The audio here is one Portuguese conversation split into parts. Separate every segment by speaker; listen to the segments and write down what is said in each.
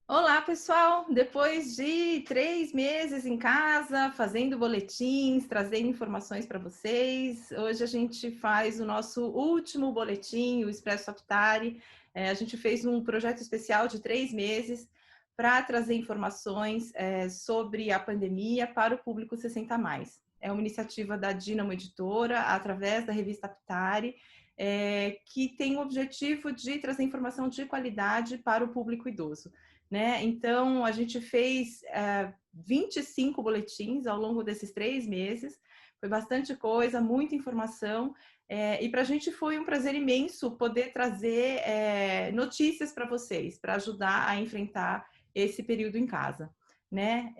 Speaker 1: Olá, pessoal! Depois de 3 meses em casa, fazendo boletins, trazendo informações para vocês, hoje a gente faz o nosso último boletim, o Expresso Aptari. A gente fez um projeto especial de 3 meses para trazer informações sobre a pandemia para o público 60+. É uma iniciativa da Dínamo Editora, através da revista Aptari, que tem o objetivo de trazer informação de qualidade para o público idoso. Né? Então, a gente fez 25 boletins ao longo desses 3 meses, foi bastante coisa, muita informação, e para a gente foi um prazer imenso poder trazer notícias para vocês, para ajudar a enfrentar esse período em casa. Né?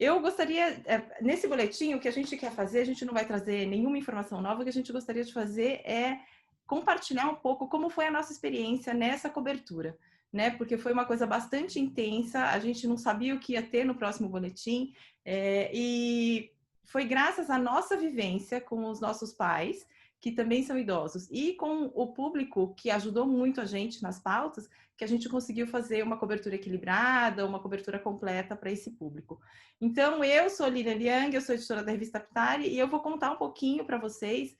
Speaker 1: Eu gostaria, nesse boletim, o que a gente quer fazer, a gente não vai trazer nenhuma informação nova, o que a gente gostaria de fazer é compartilhar um pouco como foi a nossa experiência nessa cobertura. Né? Porque foi uma coisa bastante intensa, a gente não sabia o que ia ter no próximo boletim, e foi graças à nossa vivência com os nossos pais, que também são idosos, e com o público que ajudou muito a gente nas pautas, que a gente conseguiu fazer uma cobertura equilibrada, uma cobertura completa para esse público. Então, eu sou Lilian Liang, eu sou editora da revista Aptari, e eu vou contar um pouquinho para vocês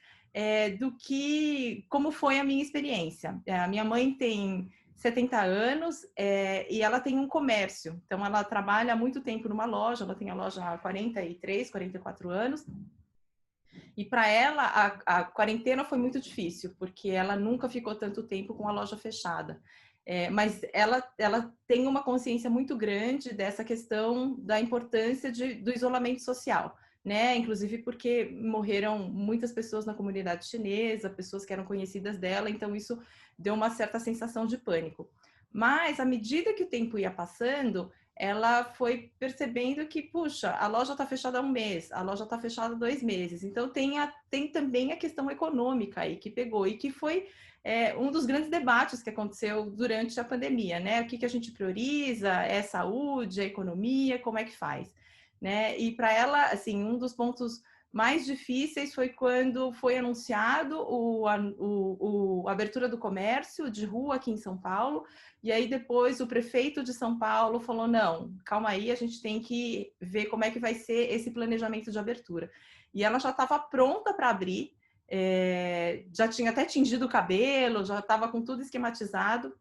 Speaker 1: como foi a minha experiência. A minha mãe tem 70 anos e ela tem um comércio, então ela trabalha há muito tempo numa loja, ela tem a loja há 43, 44 anos, e para ela a quarentena foi muito difícil, porque ela nunca ficou tanto tempo com a loja fechada. Mas ela tem uma consciência muito grande dessa questão da importância do isolamento social, né? Inclusive porque morreram muitas pessoas na comunidade chinesa, pessoas que eram conhecidas dela, então isso deu uma certa sensação de pânico. Mas, à medida que o tempo ia passando, ela foi percebendo que, puxa, a loja está fechada há 1 mês, a loja está fechada há 2 meses. Então, tem também a questão econômica aí que pegou e que foi um dos grandes debates que aconteceu durante a pandemia, né? O que a gente prioriza? É saúde, é economia, como é que faz? Né? E para ela, assim, um dos pontos mais difíceis foi quando foi anunciado a abertura do comércio de rua aqui em São Paulo, e aí depois o prefeito de São Paulo falou, não, calma aí, a gente tem que ver como é que vai ser esse planejamento de abertura. E ela já estava pronta para abrir, já tinha até tingido o cabelo, já estava com tudo esquematizado,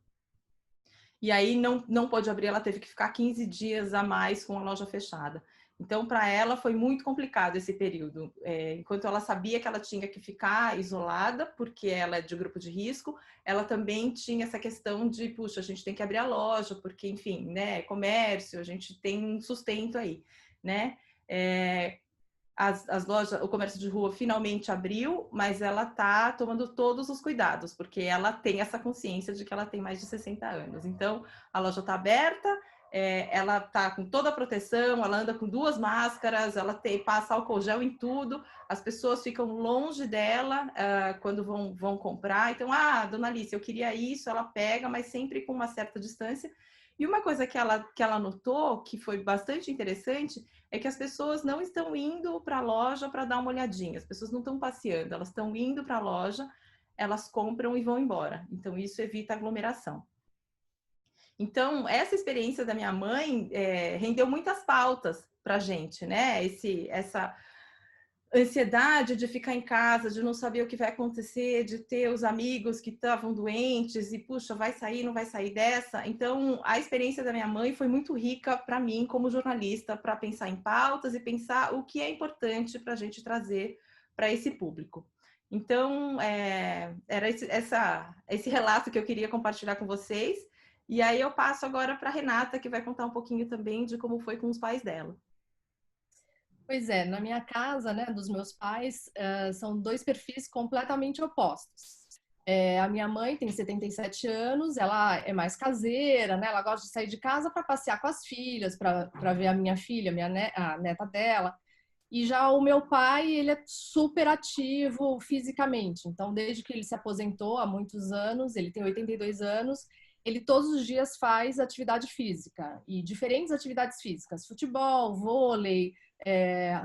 Speaker 1: e aí não pôde abrir, ela teve que ficar 15 dias a mais com a loja fechada. Então, para ela foi muito complicado esse período. Enquanto ela sabia que ela tinha que ficar isolada, porque ela é de grupo de risco, ela também tinha essa questão de, puxa, a gente tem que abrir a loja, porque, enfim, né, comércio, a gente tem um sustento aí, né? As lojas, o comércio de rua finalmente abriu, mas ela está tomando todos os cuidados, porque ela tem essa consciência de que ela tem mais de 60 anos. Então, a loja está aberta, ela está com toda a proteção, ela anda com 2 máscaras, ela passa álcool gel em tudo, as pessoas ficam longe dela quando vão comprar. Então, dona Alice, eu queria isso, ela pega, mas sempre com uma certa distância. E uma coisa que ela notou, que foi bastante interessante, é que as pessoas não estão indo para a loja para dar uma olhadinha, as pessoas não estão passeando, elas estão indo para a loja, elas compram e vão embora. Então, isso evita aglomeração. Então, essa experiência da minha mãe rendeu muitas pautas para a gente, né? Essa ansiedade de ficar em casa, de não saber o que vai acontecer, de ter os amigos que estavam doentes e, puxa, vai sair, não vai sair dessa. Então, a experiência da minha mãe foi muito rica para mim, como jornalista, para pensar em pautas e pensar o que é importante para a gente trazer para esse público. Então, era esse relato que eu queria compartilhar com vocês. E aí eu passo agora para a Renata, que vai contar um pouquinho também de como foi com os pais dela.
Speaker 2: Pois é, na minha casa, né, dos meus pais, são 2 perfis completamente opostos. A minha mãe tem 77 anos, ela é mais caseira, né? Ela gosta de sair de casa para passear com as filhas, para ver a minha filha, a neta dela. E já o meu pai, ele é super ativo fisicamente. Então, desde que ele se aposentou há muitos anos, ele tem 82 anos, ele todos os dias faz atividade física e diferentes atividades físicas, futebol, vôlei,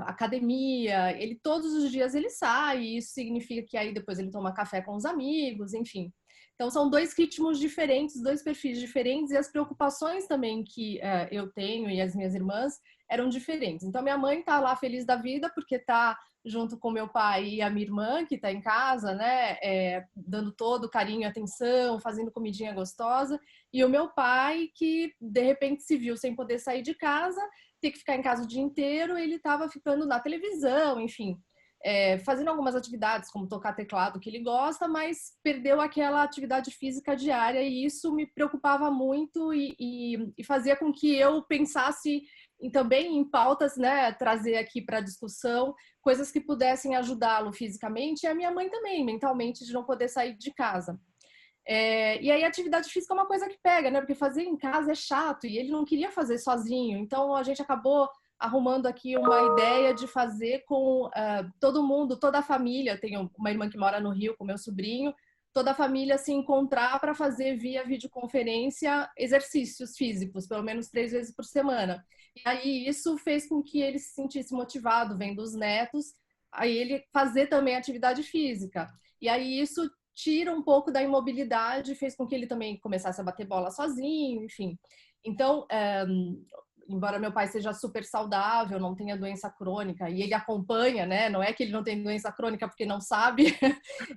Speaker 2: academia, ele todos os dias ele sai, e isso significa que aí depois ele toma café com os amigos, enfim. Então são dois ritmos diferentes, dois perfis diferentes, e as preocupações também que eu tenho e as minhas irmãs eram diferentes. Então minha mãe tá lá feliz da vida porque tá junto com meu pai e a minha irmã que tá em casa, né, dando todo carinho e atenção, fazendo comidinha gostosa, e o meu pai que de repente se viu sem poder sair de casa, ter que ficar em casa o dia inteiro, ele estava ficando na televisão, enfim, fazendo algumas atividades, como tocar teclado, que ele gosta, mas perdeu aquela atividade física diária, e isso me preocupava muito e fazia com que eu pensasse também em pautas, né, trazer aqui para discussão coisas que pudessem ajudá-lo fisicamente, e a minha mãe também, mentalmente, de não poder sair de casa. E aí a atividade física é uma coisa que pega, né? Porque fazer em casa é chato e ele não queria fazer sozinho. Então a gente acabou arrumando aqui uma ideia de fazer com todo mundo, toda a família. Tenho uma irmã que mora no Rio com meu sobrinho. Toda a família se encontrar para fazer via videoconferência exercícios físicos, pelo menos 3 vezes por semana. E aí isso fez com que ele se sentisse motivado vendo os netos, aí ele fazer também atividade física. E aí isso tira um pouco da imobilidade, fez com que ele também começasse a bater bola sozinho, enfim. Então, embora meu pai seja super saudável, não tenha doença crônica, e ele acompanha, né? Não é que ele não tem doença crônica porque não sabe,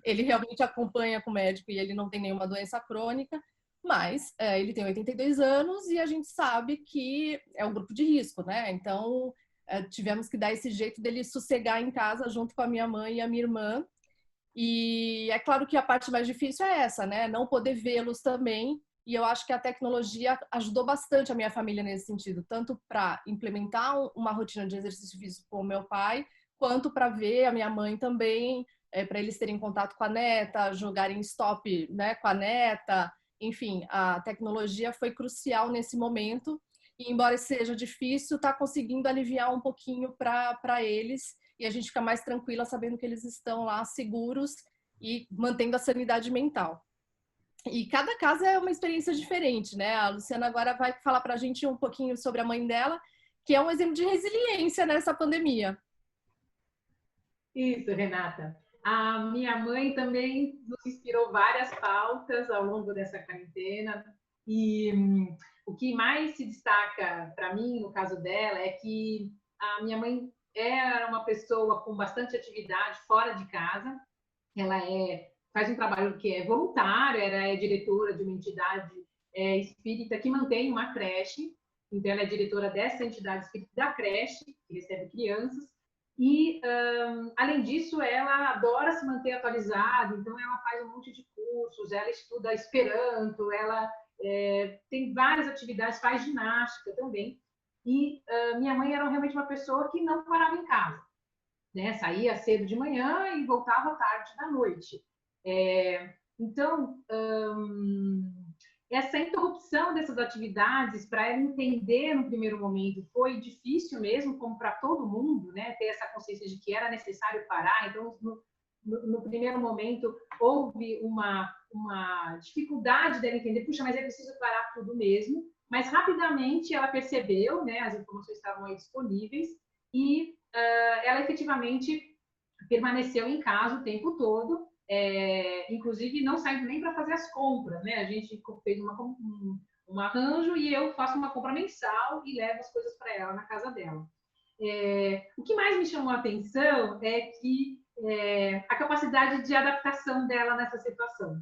Speaker 2: ele realmente acompanha com o médico e ele não tem nenhuma doença crônica, mas ele tem 82 anos e a gente sabe que é um grupo de risco, né? Então, tivemos que dar esse jeito dele sossegar em casa junto com a minha mãe e a minha irmã. E é claro que a parte mais difícil é essa, né? Não poder vê-los também. E eu acho que a tecnologia ajudou bastante a minha família nesse sentido, tanto para implementar uma rotina de exercício físico com o meu pai, quanto para ver a minha mãe também, para eles terem contato com a neta, jogarem stop, né, com a neta. Enfim, a tecnologia foi crucial nesse momento. E embora seja difícil, está conseguindo aliviar um pouquinho para eles, e a gente fica mais tranquila sabendo que eles estão lá seguros e mantendo a sanidade mental. E cada caso é uma experiência diferente, né? A Luciana agora vai falar para a gente um pouquinho sobre a mãe dela, que é um exemplo de resiliência nessa pandemia.
Speaker 3: Isso, Renata. A minha mãe também nos inspirou várias pautas ao longo dessa quarentena. E o que mais se destaca para mim, no caso dela, é que a minha mãe era uma pessoa com bastante atividade fora de casa. Ela faz um trabalho que é voluntário, ela é diretora de uma entidade espírita que mantém uma creche. Então, ela é diretora dessa entidade espírita da creche, que recebe crianças. E, além disso, ela adora se manter atualizada, então ela faz um monte de cursos, ela estuda Esperanto, ela tem várias atividades, faz ginástica também. E minha mãe era realmente uma pessoa que não parava em casa, né? Saía cedo de manhã e voltava tarde da noite. Então, essa interrupção dessas atividades, para ela entender no primeiro momento, foi difícil mesmo, como para todo mundo, né? Ter essa consciência de que era necessário parar. Então, no primeiro momento, houve uma dificuldade dela entender, puxa, mas é preciso parar tudo mesmo. Mas rapidamente ela percebeu, né? As informações estavam aí disponíveis e ela efetivamente permaneceu em casa o tempo todo. Inclusive não saindo nem para fazer as compras, né? A gente fez um arranjo e eu faço uma compra mensal e levo as coisas para ela na casa dela. O que mais me chamou a atenção é que a capacidade de adaptação dela nessa situação.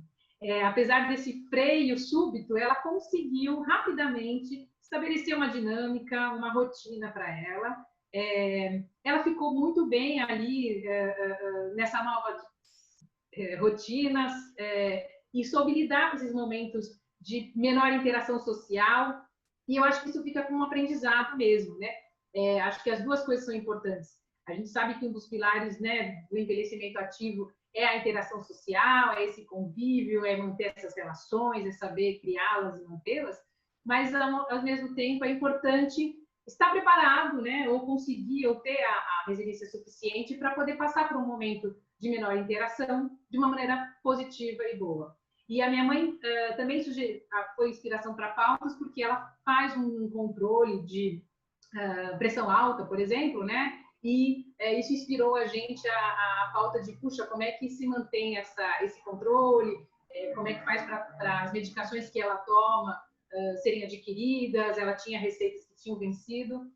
Speaker 3: Apesar desse freio súbito, ela conseguiu rapidamente estabelecer uma dinâmica, uma rotina para ela. Ela ficou muito bem ali nessa nova rotinas e soube lidar com esses momentos de menor interação social, e eu acho que isso fica como um aprendizado mesmo, né? Acho que as duas coisas são importantes. A gente sabe que um dos pilares, né, do envelhecimento ativo é a interação social, é esse convívio, é manter essas relações, é saber criá-las e mantê-las, mas ao mesmo tempo é importante estar preparado, né, ou conseguir, ou ter a resiliência suficiente para poder passar por um momento de menor interação de uma maneira positiva e boa. E a minha mãe também foi inspiração para pautas, porque ela faz um controle de pressão alta, por exemplo, né? E isso inspirou a gente a pauta de, puxa, como é que se mantém esse controle, como é que faz para as medicações que ela toma serem adquiridas, ela tinha receitas que tinham vencido.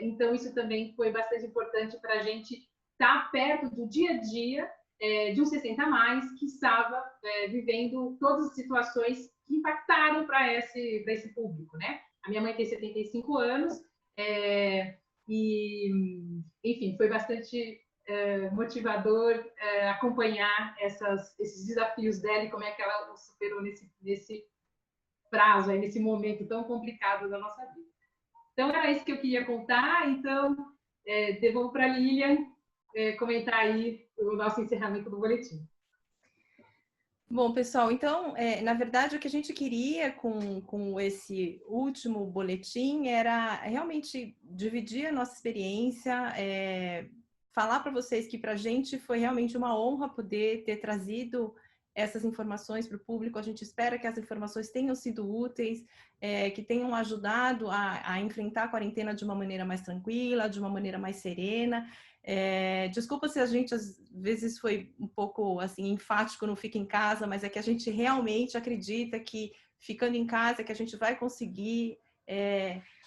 Speaker 3: Então, isso também foi bastante importante para a gente estar perto do dia a dia de um 60+, que estava vivendo todas as situações que impactaram para esse público, né? A minha mãe tem 75 anos, e, enfim, foi bastante motivador acompanhar esses desafios dela e como é que ela superou nesse prazo, nesse momento tão complicado da nossa vida. Então, era isso que eu queria contar. Então, devolvo para a Lilian comentar aí o nosso encerramento do boletim.
Speaker 1: Bom, pessoal, então, na verdade, o que a gente queria com esse último boletim era realmente dividir a nossa experiência, falar para vocês que para a gente foi realmente uma honra poder ter trazido essas informações para o público. A gente espera que as informações tenham sido úteis, que tenham ajudado a enfrentar a quarentena de uma maneira mais tranquila, de uma maneira mais serena. Desculpa se a gente às vezes foi um pouco assim enfático no fica em casa, mas é que a gente realmente acredita que ficando em casa que a gente vai conseguir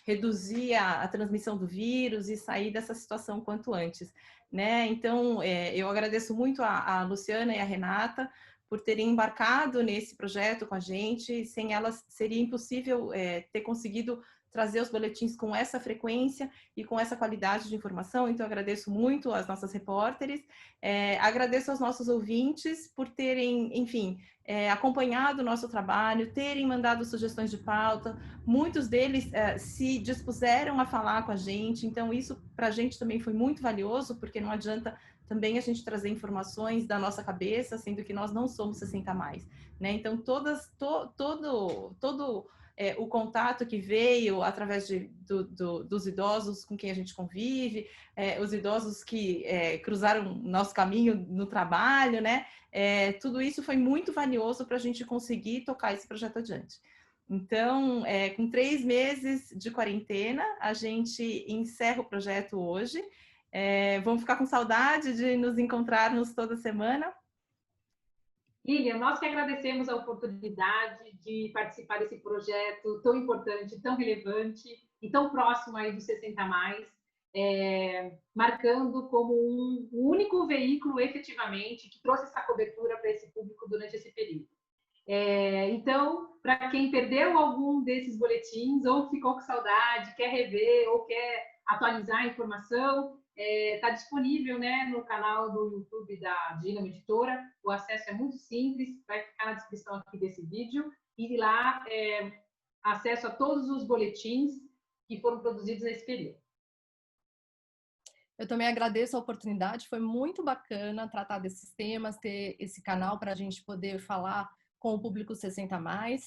Speaker 1: reduzir a transmissão do vírus e sair dessa situação quanto antes, né? Então, eu agradeço muito a Luciana e a Renata por terem embarcado nesse projeto com a gente. Sem elas seria impossível ter conseguido trazer os boletins com essa frequência e com essa qualidade de informação. Então, eu agradeço muito às nossas repórteres, agradeço aos nossos ouvintes por terem, enfim, acompanhado o nosso trabalho, terem mandado sugestões de pauta. Muitos deles se dispuseram a falar com a gente, então isso para a gente também foi muito valioso, porque não adianta também a gente trazer informações da nossa cabeça, sendo que nós não somos 60+, né? Então, todo o contato que veio através dos idosos com quem a gente convive, os idosos que cruzaram nosso caminho no trabalho, né? Tudo isso foi muito valioso para a gente conseguir tocar esse projeto adiante. Então, com 3 meses de quarentena, a gente encerra o projeto hoje. Vamos ficar com saudade de nos encontrarmos toda semana.
Speaker 3: Lilian, nós que agradecemos a oportunidade de participar desse projeto tão importante, tão relevante e tão próximo aí do 60+, marcando como um único veículo, efetivamente, que trouxe essa cobertura para esse público durante esse período. Então, para quem perdeu algum desses boletins, ou ficou com saudade, quer rever, ou quer atualizar a informação, está disponível, né, no canal do YouTube da Dínamo Editora. O acesso é muito simples, vai ficar na descrição aqui desse vídeo, e lá acesso a todos os boletins que foram produzidos nesse período.
Speaker 2: Eu também agradeço a oportunidade, foi muito bacana tratar desses temas, ter esse canal para a gente poder falar com o público 60+.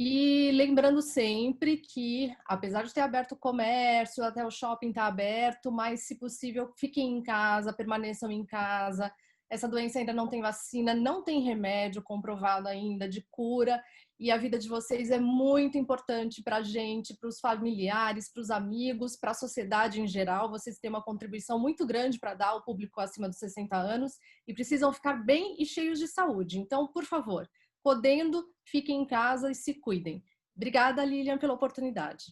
Speaker 2: E lembrando sempre que, apesar de ter aberto o comércio, até o shopping está aberto, mas se possível, fiquem em casa, permaneçam em casa. Essa doença ainda não tem vacina, não tem remédio comprovado ainda de cura. E a vida de vocês é muito importante para a gente, para os familiares, para os amigos, para a sociedade em geral. Vocês têm uma contribuição muito grande para dar ao público acima dos 60 anos e precisam ficar bem e cheios de saúde. Então, por favor, podendo, fiquem em casa e se cuidem. Obrigada, Lilian, pela oportunidade.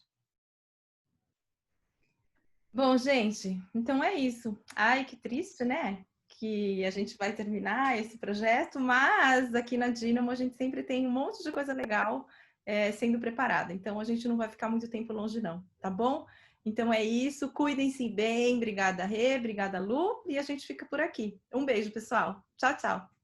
Speaker 1: Bom, gente, então é isso. Ai, que triste, né? Que a gente vai terminar esse projeto, mas aqui na Dínamo a gente sempre tem um monte de coisa legal sendo preparada. Então a gente não vai ficar muito tempo longe, não, tá bom? Então é isso, cuidem-se bem. Obrigada, Rê, obrigada, Lu, e a gente fica por aqui. Um beijo, pessoal. Tchau, tchau.